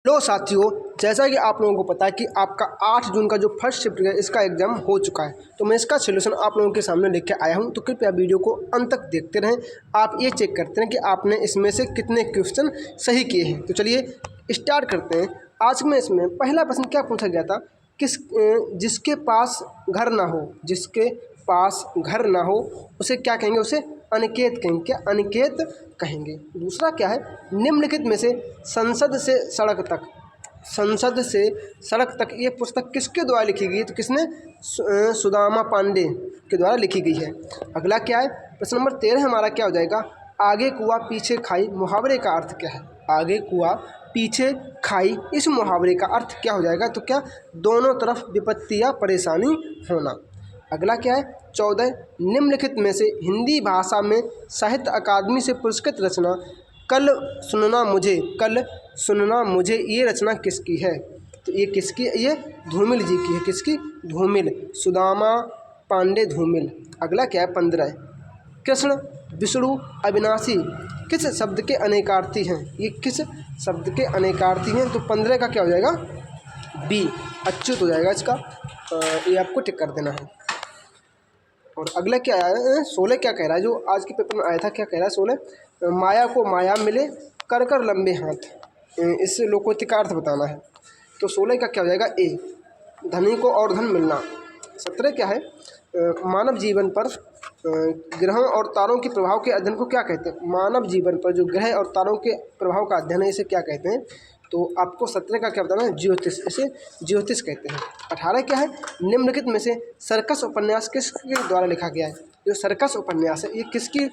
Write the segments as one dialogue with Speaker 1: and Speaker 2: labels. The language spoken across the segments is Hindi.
Speaker 1: लो साथियों, जैसा कि आप लोगों को पता है कि आपका 8 जून का जो फर्स्ट शिफ्ट है इसका एग्जाम हो चुका है। तो मैं इसका सोल्यूशन आप लोगों के सामने लेके आया हूं। तो कृपया वीडियो को अंत तक देखते रहें। आप ये चेक करते हैं कि आपने इसमें से कितने क्वेश्चन सही किए हैं। तो चलिए स्टार्ट करते हैं। आज में इसमें पहला प्रश्न क्या पूछा गया था, जिसके पास घर ना हो, जिसके पास घर ना हो उसे क्या कहेंगे, उसे अनिकेत कहेंगे। क्या अनिकेत कहेंगे। दूसरा क्या है, निम्नलिखित में से संसद से सड़क तक, संसद से सड़क तक ये पुस्तक किसके द्वारा लिखी गई है। तो किसने, सुदामा पांडे के द्वारा लिखी गई है। अगला क्या है, प्रश्न नंबर 13 हमारा क्या हो जाएगा, आगे कुआ पीछे खाई मुहावरे का अर्थ क्या है। आगे कुआ पीछे खाई, इस मुहावरे का अर्थ क्या हो जाएगा। तो क्या, दोनों तरफ विपत्ति या परेशानी होना। अगला क्या है, 14 निम्नलिखित में से हिंदी भाषा में साहित्य अकादमी से पुरस्कृत रचना कल सुनना मुझे, कल सुनना मुझे, ये रचना किसकी है। तो ये किसकी, ये धूमिल जी की है। किसकी, धूमिल, सुदामा पांडे धूमिल। अगला क्या है, 15 कृष्ण विष्णु अविनाशी किस शब्द के अनेकार्थी हैं। ये किस शब्द के अनेकार्थी हैं। तो 15 का क्या हो जाएगा, बी अच्युत हो जाएगा इसका। ये आपको टिक कर देना है। और अगला क्या है, 16 क्या कह रहा है, जो आज के पेपर में आया था, क्या कह रहा है 16, माया को माया मिले कर कर लंबे हाथ, इस लोकोक्तिका बताना है। तो 16 का क्या हो जाएगा, ए धनी को और धन मिलना। 17 क्या है, मानव जीवन पर ग्रहों और तारों के प्रभाव के अध्ययन को क्या कहते हैं। मानव जीवन पर जो ग्रह और तारों के प्रभाव का अध्ययन है इसे क्या कहते हैं। तो आपको 17 का क्या बताना है, ज्योतिष, इसे ज्योतिष कहते हैं। 18 क्या है, निम्नलिखित में से सर्कस उपन्यास किसके द्वारा लिखा गया है। जो सर्कस उपन्यास है ये किसके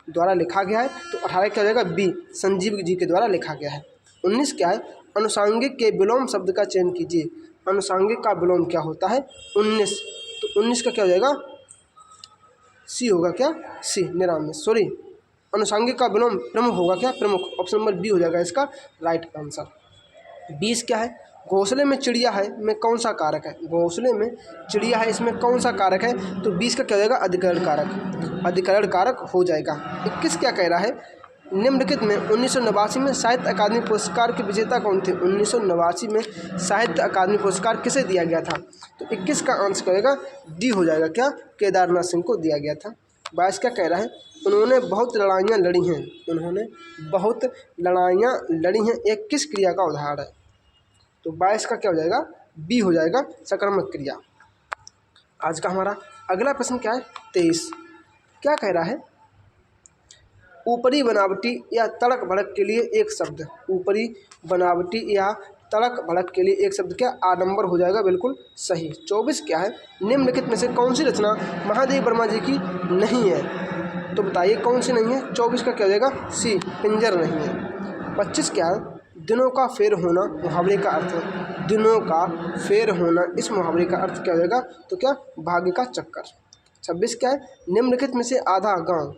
Speaker 1: द्वारा लिखा गया है। तो 18 क्या हो जाएगा, बी संजीव जी के द्वारा लिखा गया है। 19 क्या है, अनुसांगिक के विलोम शब्द का चयन कीजिए। अनुसांगिक का विलोम क्या होता है, 19। तो 19 का क्या हो जाएगा, सी होगा। क्या, सी निराम, सॉरी, अनुसांगिक का विलोम प्रमुख होगा। क्या, प्रमुख। ऑप्शन नंबर बी हो जाएगा इसका राइट आंसर। 20 क्या है, घोंसले में चिड़िया है में कौन सा कारक है। घोंसले में चिड़िया है इसमें कौन सा कारक है। तो 20 का क्या हो जाएगा, अधिकरण कारक, अधिकरण कारक हो जाएगा। 21 क्या कह रहा है, निम्नलिखित में 1989 में साहित्य अकादमी पुरस्कार के विजेता कौन थे। 1989 में साहित्य अकादमी पुरस्कार किसे दिया गया था। तो 21 का आंसर करेगा डी हो जाएगा। क्या, केदारनाथ सिंह को दिया गया था। 22 क्या कह रहा है, उन्होंने बहुत लड़ाइयाँ लड़ी हैं। उन्होंने बहुत लड़ाइयाँ लड़ी हैं एक किस क्रिया का उदाहरण है। तो 22 का क्या हो जाएगा, बी हो जाएगा, सकर्मक क्रिया। आज का हमारा अगला प्रश्न क्या है, 23 क्या कह रहा है, ऊपरी बनावटी या तड़क भड़क के लिए एक शब्द। ऊपरी बनावटी या तड़क भड़क के लिए एक शब्द, क्या, आडंबर हो जाएगा, बिल्कुल सही। 24 क्या है, निम्नलिखित में से कौन सी रचना महादेव वर्मा जी की नहीं है। तो बताइए कौन सी नहीं है। 24 का क्या हो जाएगा, सी पिंजर नहीं है। 25 क्या है, दिनों का फेर होना मुहावरे का अर्थ है। दिनों का फेर होना, इस मुहावरे का अर्थ क्या हो जाएगा। तो क्या, भाग्य का चक्कर। 26 क्या है, निम्नलिखित में से आधा गांव,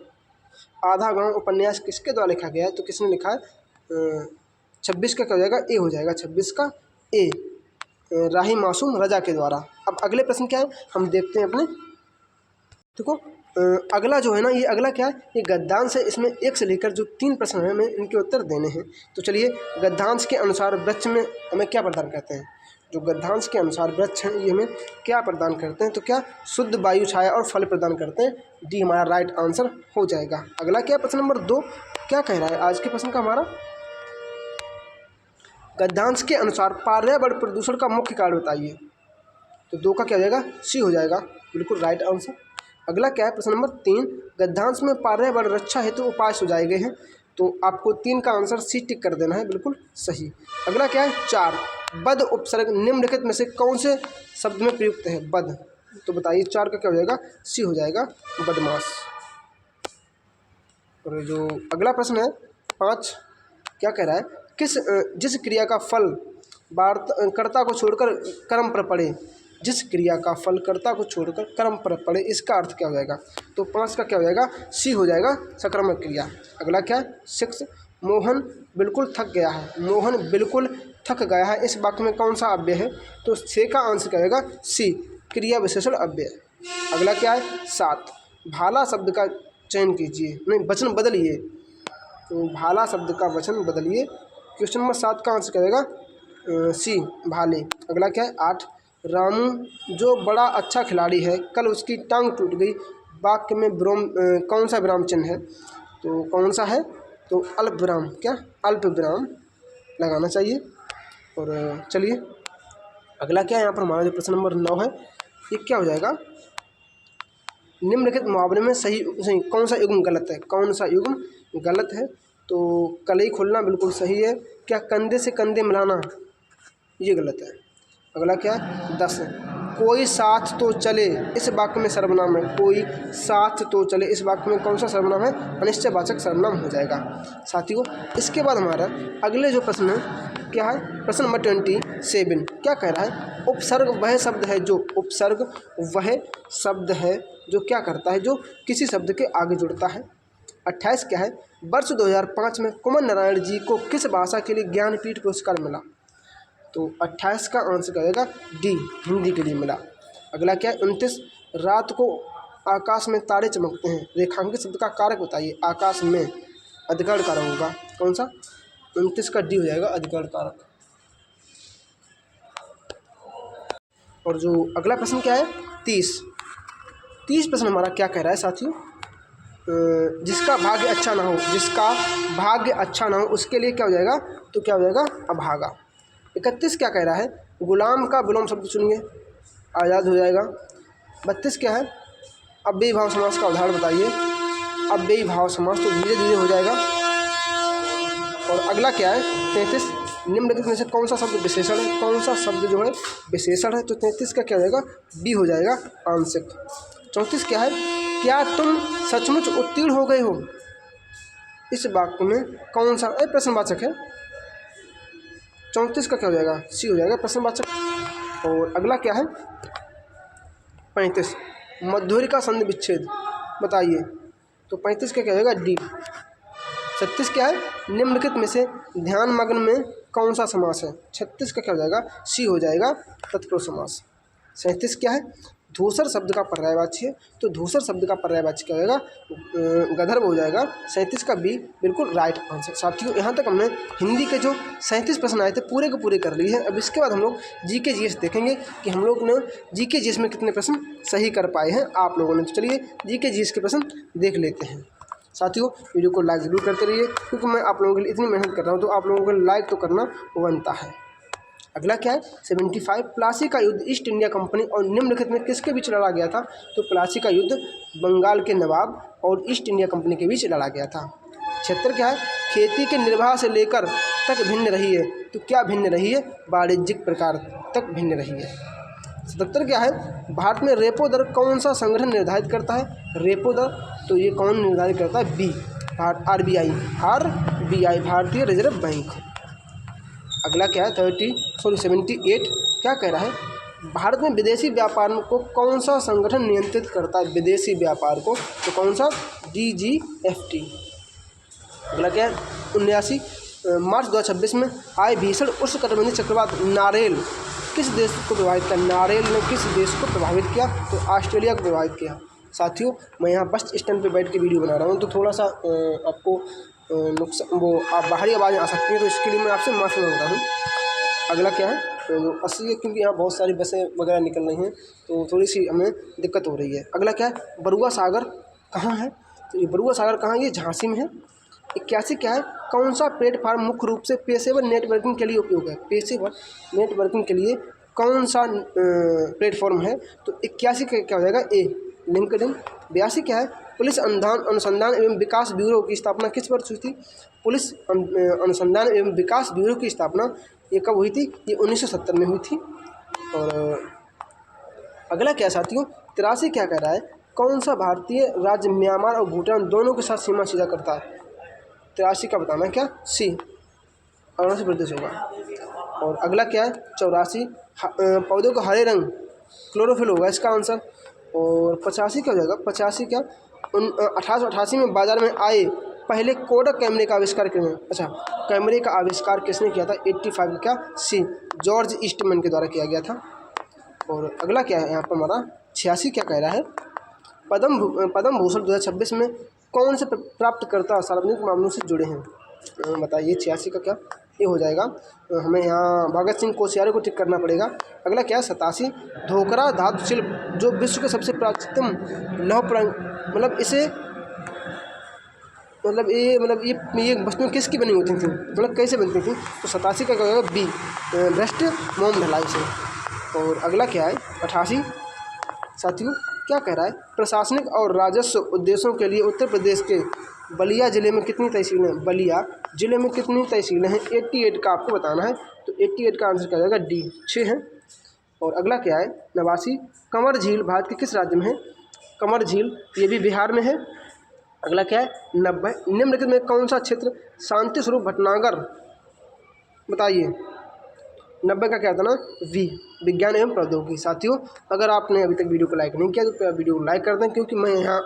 Speaker 1: आधा गांव उपन्यास किसके द्वारा लिखा गया है। तो किसने लिखा है। 26 का क्या हो जाएगा, ए हो जाएगा। 26 का ए, राही मासूम रजा के द्वारा। अब अगले प्रश्न क्या है, हम देखते हैं अपने। देखो अगला जो है ना, ये अगला क्या है, ये गद्यांश है। इसमें 1 से लेकर जो 3 प्रश्न हैं हमें इनके उत्तर देने हैं। तो चलिए, गद्यांश के अनुसार वृक्ष में हमें क्या प्रदान करते हैं। जो गद्यांश के अनुसार वृक्ष हैं ये हमें क्या प्रदान करते हैं। तो क्या, शुद्ध वायु छाया और फल प्रदान करते हैं। डी हमारा राइट आंसर हो जाएगा। अगला क्या है, प्रश्न नंबर 2 क्या कह रहा है आज के प्रश्न का हमारा, गद्यांश के अनुसार पर्यावरण प्रदूषण का मुख्य कारण बताइए। तो 2 का क्या हो जाएगा, सी हो जाएगा, बिल्कुल राइट आंसर। अगला क्या है, प्रश्न नंबर 3 गद्यांश में पर्यावरण रक्षा हेतु उपाय सुझाए गए हैं। तो आपको 3 का आंसर सी टिक कर देना है, बिल्कुल सही। अगला क्या है, 4 बद उपसर्ग निम्नलिखित में से कौन से शब्द में प्रयुक्त है। बद, तो बताइए 4 का क्या हो जाएगा, सी हो जाएगा, बदमाश। और जो अगला प्रश्न है 5 क्या कह रहा है, जिस क्रिया का फल कर्ता को छोड़कर कर्म पर पड़े, जिस क्रिया का फल कर्ता को छोड़कर कर्म पर पड़े, इसका अर्थ क्या हो जाएगा। तो 5 का क्या हो जाएगा, सी हो जाएगा, सकर्मक क्रिया। अगला क्या है, 6 मोहन बिल्कुल थक गया है। मोहन बिल्कुल थक गया है, इस वाक्य में कौन सा अव्यय है। तो 6 का आंसर क्या होगा, सी क्रिया विशेषण अव्यय। अगला क्या है, 7 भाला शब्द का चयन कीजिए, नहीं वचन बदलिए। तो भाला शब्द का वचन बदलिए। क्वेश्चन नंबर 7 का आंसर क्या होगा, सी भाले। अगला क्या है 8, रामू जो बड़ा अच्छा खिलाड़ी है, कल उसकी टांग टूट गई। वाक्य में कौन सा विराम चिन्ह है? तो कौन सा है? तो अल्प विराम, क्या अल्प विराम लगाना चाहिए। और चलिए अगला क्या है यहाँ पर हमारा जो प्रश्न नंबर 9 है, ये क्या हो जाएगा? निम्नलिखित मुहावरे में सही सही कौन सा युग्म गलत है? कौन सा युग्म गलत है? तो कलई खोलना बिल्कुल सही है। क्या कंधे से कंधे मिलाना, ये गलत है। अगला क्या है 10, कोई साथ तो चले, इस वाक्य में सर्वनाम है। कोई साथ तो चले, इस वाक्य में कौन सा सर्वनाम है? अनिश्चयवाचक सर्वनाम हो जाएगा साथियों। इसके बाद हमारा अगले जो प्रश्न है क्या है? प्रश्न नंबर 27 क्या कह रहा है? उपसर्ग वह शब्द है जो, उपसर्ग वह शब्द है जो क्या करता है? जो किसी शब्द के आगे जुड़ता है। 28 क्या है? वर्ष 2005 में कुमार नारायण जी को किस भाषा के लिए ज्ञानपीठ पुरस्कार मिला? तो 28 का आंसर क्या होगा? डी, हिंदी के लिए मिला। अगला क्या है 29, रात को आकाश में तारे चमकते हैं, रेखांकित शब्द का कारक बताइए। आकाश में अधिकरण कारक होगा कौन सा? 29 का डी हो जाएगा, अधिकरण कारक। और जो अगला प्रश्न क्या है 30 प्रश्न हमारा क्या कह रहा है साथियों? जिसका भाग्य अच्छा ना हो, जिसका भाग्य अच्छा ना हो उसके लिए क्या हो जाएगा? तो क्या हो जाएगा? अभागा। 31 क्या कह रहा है? गुलाम का विलोम शब्द चुनिए, आज़ाद हो जाएगा। 32 क्या है? अव्ययी भाव समास का उदाहरण बताइए। अव्ययी भाव समास तो धीरे धीरे हो जाएगा। और अगला क्या है 33, निम्नलिखित में से कौन सा शब्द विशेषण है? कौन सा शब्द जो है विशेषण है? तो 33 का क्या हो जाएगा? बी हो जाएगा, आंशिक। 34 क्या है? क्या तुम सचमुच उत्तीर्ण हो गए हो, इस वाक्य में कौन सा प्रश्नवाचक है? 34 का क्या हो जाएगा? सी हो जाएगा, प्रश्नवाचक। और अगला क्या है 35, मधुरी का संधि विच्छेद बताइए। तो 35 का क्या हो जाएगा? डी। 36 क्या है? निम्नलिखित में से ध्यान मग्न में कौन सा समास है? 36 का क्या हो जाएगा? सी हो जाएगा, तत्पुरुष समास। 37 क्या है? धूसर शब्द का पर्यायवाची है, तो धूसर शब्द का पर्यायवाची क्या होगा? गंधर्व हो जाएगा। 37 का बी बिल्कुल राइट आंसर। साथियों यहाँ तक हमने हिंदी के जो 37 प्रश्न आए थे पूरे के पूरे कर लिए हैं। अब इसके बाद हम लोग जीके जीएस देखेंगे कि हम लोग ने जीके जीएस में कितने प्रश्न सही कर पाए हैं आप लोगों ने। तो चलिए जीके जीएस के प्रश्न देख लेते हैं। साथियों वीडियो को लाइक ज़रूर करते रहिए, क्योंकि मैं आप लोगों के लिए इतनी मेहनत कर रहा हूँ तो आप लोगों को लाइक तो करना बनता है। अगला क्या है 75, प्लासी का युद्ध ईस्ट इंडिया कंपनी और निम्नलिखित में किसके बीच लड़ा गया था? तो प्लासी का युद्ध बंगाल के नवाब और ईस्ट इंडिया कंपनी के बीच लड़ा गया था। 76 क्या है? खेती के निर्वाह से लेकर तक भिन्न रही है, तो क्या भिन्न रही है? वाणिज्यिक प्रकार तक भिन्न रही है। 77 क्या है? भारत में रेपो दर कौन सा संगठन निर्धारित करता है? रेपो दर तो ये कौन निर्धारित करता है? बी, आरबीआई, भारतीय रिजर्व बैंक। अगला क्या है 78 क्या कह रहा है? भारत में विदेशी व्यापार को कौन सा संगठन नियंत्रित करता है? विदेशी व्यापार को तो कौन सा? DGFT। अगला क्या है 79, मार्च 2026 में आए भीषण उष्णकटिबंधीय चक्रवात नारेल किस देश को प्रभावित किया? नारेल ने किस देश को प्रभावित किया? तो ऑस्ट्रेलिया को प्रभावित किया। साथियों मैं यहाँ बस स्टैंड पे बैठ के वीडियो बना रहा हूँ, तो थोड़ा सा आपको नुकसान आप बाहरी आवाज़ें आ सकती हैं, तो इसके लिए मैं आपसे माफ़ी मांगता हूँ। अगला क्या है तो 80 है, क्योंकि यहाँ बहुत सारी बसें वगैरह निकल रही हैं तो थोड़ी सी हमें दिक्कत हो रही है। अगला क्या है? बरुआ सागर कहाँ है? तो ये बरुआ सागर कहाँ है? ये झांसी में है। 81 क्या है? कौन सा प्लेटफार्म मुख्य रूप से पेशेवर नेटवर्किंग के लिए उपयोग है? पेशेवर नेटवर्किंग के लिए कौन सा प्लेटफॉर्म है? तो 81 का क्या हो जाएगा? ए, लिंक्डइन। 82 क्या है? पुलिस अनुसंधान एवं विकास ब्यूरो की स्थापना किस वर्ष हुई थी? पुलिस अनुसंधान एवं विकास ब्यूरो की स्थापना ये कब हुई थी? ये 1970 में हुई थी। और अगला क्या साथियों 83 क्या कह रहा है? कौन सा भारतीय राज्य म्यांमार और भूटान दोनों के साथ सीमा साझा करता है? 83 का बताना क्या? सी, अरुणाचल प्रदेश होगा। और अगला क्या है 84, पौधों का हरे रंग क्लोरोफिल होगा इसका आंसर। और 85 क्या हो जाएगा? 85 क्या 1888 में बाजार में आए पहले कोडक कैमरे का आविष्कार किसने? अच्छा, कैमरे का आविष्कार किसने किया था? 85 क्या? सी, जॉर्ज ईस्टमैन के द्वारा किया गया था। और अगला क्या है यहाँ पर हमारा 86 क्या कह रहा है? पद्म भूषण 2026 में कौन से प्राप्तकर्ता सार्वजनिक मामलों से जुड़े हैं? बताइए 86 का क्या? ये हो जाएगा। हमें यहाँ भगत सिंह कोश्यारी को टिक करना पड़ेगा। अगला क्या है 87 धोकरा धातु शिल्प जो विश्व के सबसे प्राचीनतम मतलब इसे ये वस्तुएं किसकी बनी होती थी, मतलब कैसे बनती थी, तो 87 का क्या होगा बी भ्रष्ट मोम ढलाई से। और अगला क्या है 88 साथियों क्या कह रहा है प्रशासनिक और राजस्व उद्देश्यों के लिए उत्तर प्रदेश के बलिया जिले में कितनी तहसीलें हैं, बलिया जिले में कितनी तहसीलें हैं, 88 का आपको बताना है। तो 88 का आंसर क्या जाएगा डी 6 है। और अगला क्या है 89 कंवर झील भारत के किस राज्य में है, कंवर झील ये भी बिहार में है। अगला क्या है 90 निम्नलिखित में कौन सा क्षेत्र शांति स्वरूप भटनागर, बताइए 90 का क्या था ना वी विज्ञान एवं प्रौद्योगिकी। साथियों अगर आपने अभी तक वीडियो को लाइक नहीं किया तो वीडियो को लाइक कर दें, क्योंकि मैं यहाँ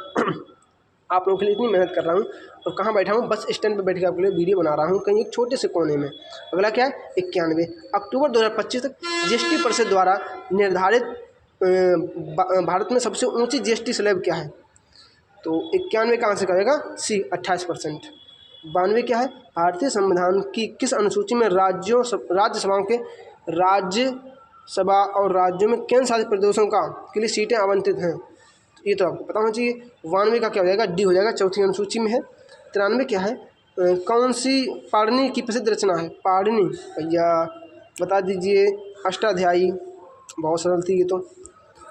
Speaker 1: आप लोगों के लिए इतनी मेहनत कर रहा हूँ और कहाँ बैठा हूँ, बस स्टैंड पर बैठ के आपके लिए वीडियो बना रहा हूँ कहीं एक छोटे से कोने में। अगला क्या है 91 अक्टूबर 2025 तक जीएसटी परिषद द्वारा निर्धारित भारत में सबसे ऊँची जीएसटी स्लैब क्या है, तो 91 का आंसर करेगा सी 28%। 92 क्या है भारतीय संविधान की किस अनुसूची में राज्यसभाओं के राज्यसभा और राज्यों में केंद्र शासित प्रदेशों के लिए सीटें आवंटित हैं, ये तो आपको पता होना चाहिए। 92 का क्या हो जाएगा डी हो जाएगा, चौथी अनुसूची में है। 93 क्या है कौन सी पाणिनि की प्रसिद्ध रचना है, पाणिनि भैया बता दीजिए, अष्टाध्यायी, बहुत सरल थी ये तो।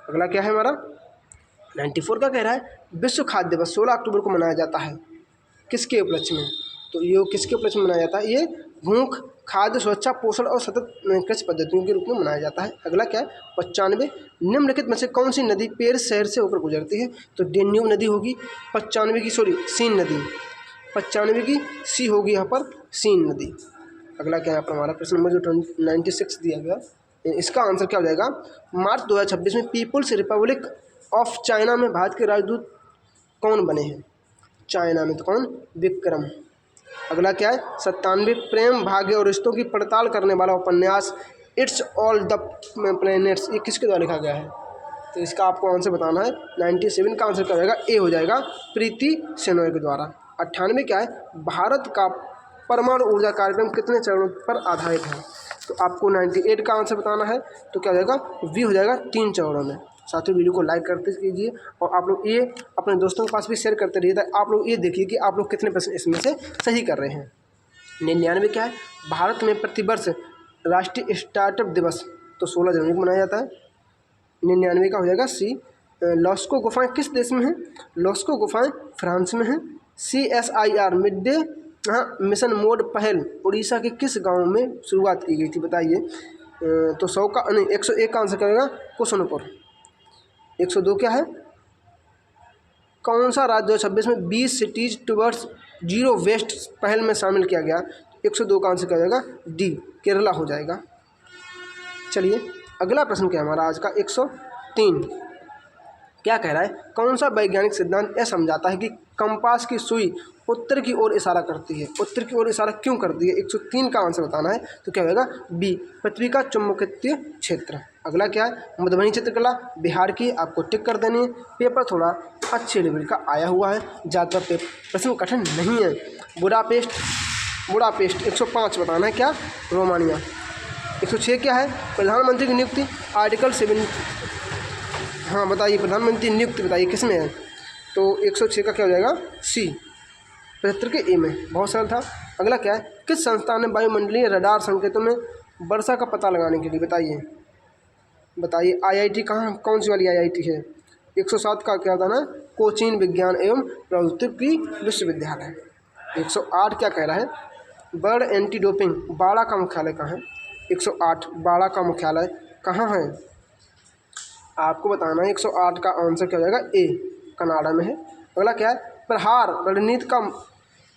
Speaker 1: अगला क्या है हमारा 94 का कह रहा है विश्व खाद्य दिवस 16 अक्टूबर को मनाया जाता है किसके उपलक्ष्य में, तो ये किसके उपलक्ष्य में मनाया जाता है, ये भूख खाद्य सुरक्षा पोषण और सतत कृषि पद्धतियों के रूप में मनाया जाता है। अगला क्या है 95 निम्नलिखित में से कौन सी नदी पेरिस शहर से होकर गुजरती है, तो डेन्यूब नदी होगी। 95 की सीन नदी, 95 की सी होगी यहाँ पर सीन नदी। अगला क्या है यहाँ पर हमारा प्रश्न नंबर जो 96 दिया गया, इसका आंसर क्या हो जाएगा मार्च 2026 में पीपुल्स रिपब्लिक ऑफ चाइना में भारत के राजदूत कौन बने हैं, चाइना में तो कौन विक्रम। अगला क्या है 97 प्रेम भाग्य और रिश्तों की पड़ताल करने वाला उपन्यास इट्स ऑल द प्लैनेट्स ये किसके द्वारा लिखा गया है, तो इसका आपको आंसर बताना है। 97 का आंसर क्या हो जाएगा ए हो जाएगा प्रीति सेनोय के द्वारा। 98 क्या है भारत का परमाणु ऊर्जा कार्यक्रम कितने चरणों पर आधारित है, तो आपको 98 का आंसर बताना है। तो क्या हो जाएगा वी हो जाएगा 3 चरणों में। साथियों वीडियो को लाइक करते कीजिए और आप लोग ये अपने दोस्तों के पास भी शेयर करते रहिए, आप लोग ये देखिए कि आप लोग कितने % इसमें से सही कर रहे हैं। 99 क्या है भारत में प्रतिवर्ष राष्ट्रीय स्टार्टअप दिवस तो 16 जनवरी को मनाया जाता है। 99 का हो जाएगा सी लॉस्को गुफाएं किस देश में हैं, लॉस्को गुफाएं फ्रांस में हैं। CSIR mid day mission mode पहल उड़ीसा के किस गांव में शुरुआत की गई थी, बताइए। तो 100 का नहीं 101 का आंसर करेगा कुसुनपुर। 102 क्या है कौन सा राज्य 2026 में 20 सिटीज टूवर्ड्स जीरो वेस्ट पहल में शामिल किया गया, 102 का आंसर क्या हो जाएगा डी केरला हो जाएगा। चलिए अगला प्रश्न क्या है हमारा आज का 103 क्या कह रहा है कौन सा वैज्ञानिक सिद्धांत यह समझाता है कि कंपास की सुई उत्तर की ओर इशारा करती है, उत्तर की ओर इशारा क्यों करती है, 103 का आंसर बताना है। तो क्या होगा बी पृथ्वी का चुंबकीय क्षेत्र। अगला क्या है मधुबनी चित्रकला बिहार की, आपको टिक कर देनी है। पेपर थोड़ा अच्छे लेवल का आया हुआ है, ज़्यादा प्रश्न कठिन नहीं है। बुडापेस्ट 105 बताना है क्या रोमानिया। 106 क्या है प्रधानमंत्री की नियुक्ति आर्टिकल 7 हाँ बताइए प्रधानमंत्री नियुक्ति बताइए किस में है, तो 106 का क्या हो जाएगा सी 75 के ए में, बहुत सरल था। अगला क्या है किस संस्थान ने वायुमंडलीय रडार संकेतों में वर्षा का पता लगाने के लिए बताइए IIT कहाँ कौन सी वाली IIT है। 107 का क्या था ना कोचीन विज्ञान एवं प्रौद्योगिकी विश्वविद्यालय। 108 क्या कह रहा है वर्ल्ड एंटी डोपिंग बाड़ा का मुख्यालय कहाँ है, 108 बाड़ा का मुख्यालय कहाँ है आपको बताना है। 108 का आंसर क्या हो जाएगा ए कनाडा में है। अगला क्या है प्रहार रणनीति का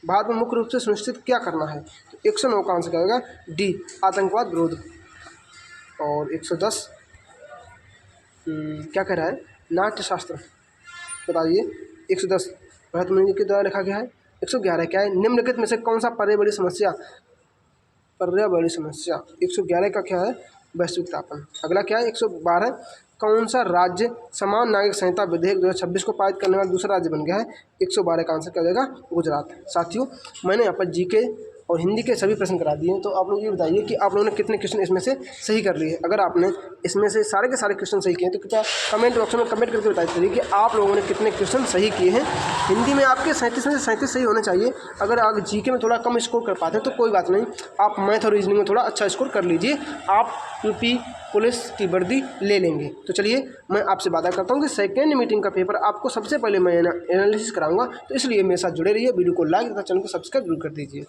Speaker 1: भारत में मुख्य रूप से सुनिश्चित क्या करना है, तो 109 का आंसर क्या होगा डी आतंकवाद विरोध। और 110 क्या कह रहा है नाट्यशास्त्र बताइए। 110 भरत मुनि के द्वारा लिखा गया है। 111 क्या है निम्नलिखित में से कौन सा पर्यावरणीय समस्या 111 का क्या है वैश्विक तापन। अगला क्या है 112 कौन सा राज्य समान नागरिक संहिता विधेयक 2026 को पारित करने वाला दूसरा राज्य बन गया है, 112 का आंसर क्या हो जाएगा गुजरात। साथियों मैंने यहाँ पर जीके और हिंदी के सभी प्रश्न करा दिए हैं। तो आप लोग ये बताइए कि आप लोगों ने कितने क्वेश्चन इसमें से सही कर लिए। अगर आपने इसमें से सारे के सारे क्वेश्चन सही किए हैं तो कृपया कमेंट बॉक्स में कमेंट करके बताइए कि आप लोगों ने कितने क्वेश्चन सही किए हैं। हिंदी में आपके 37 में से 37 सही होने चाहिए। अगर आप जीके में थोड़ा कम स्कोर कर पाते हैं तो कोई बात नहीं, आप मैथ और रीजनिंग में थोड़ा अच्छा स्कोर कर लीजिए, आप यूपी पुलिस की वर्दी ले लेंगे। तो चलिए मैं आपसे वादा करता हूँ कि सेकेंड मीटिंग का पेपर आपको सबसे पहले मैं एनालिसिस कराऊंगा, तो इसलिए मेरे साथ जुड़े रहिए। वीडियो को लाइक तथा चैनल को सब्सक्राइब जरूर कर दीजिए।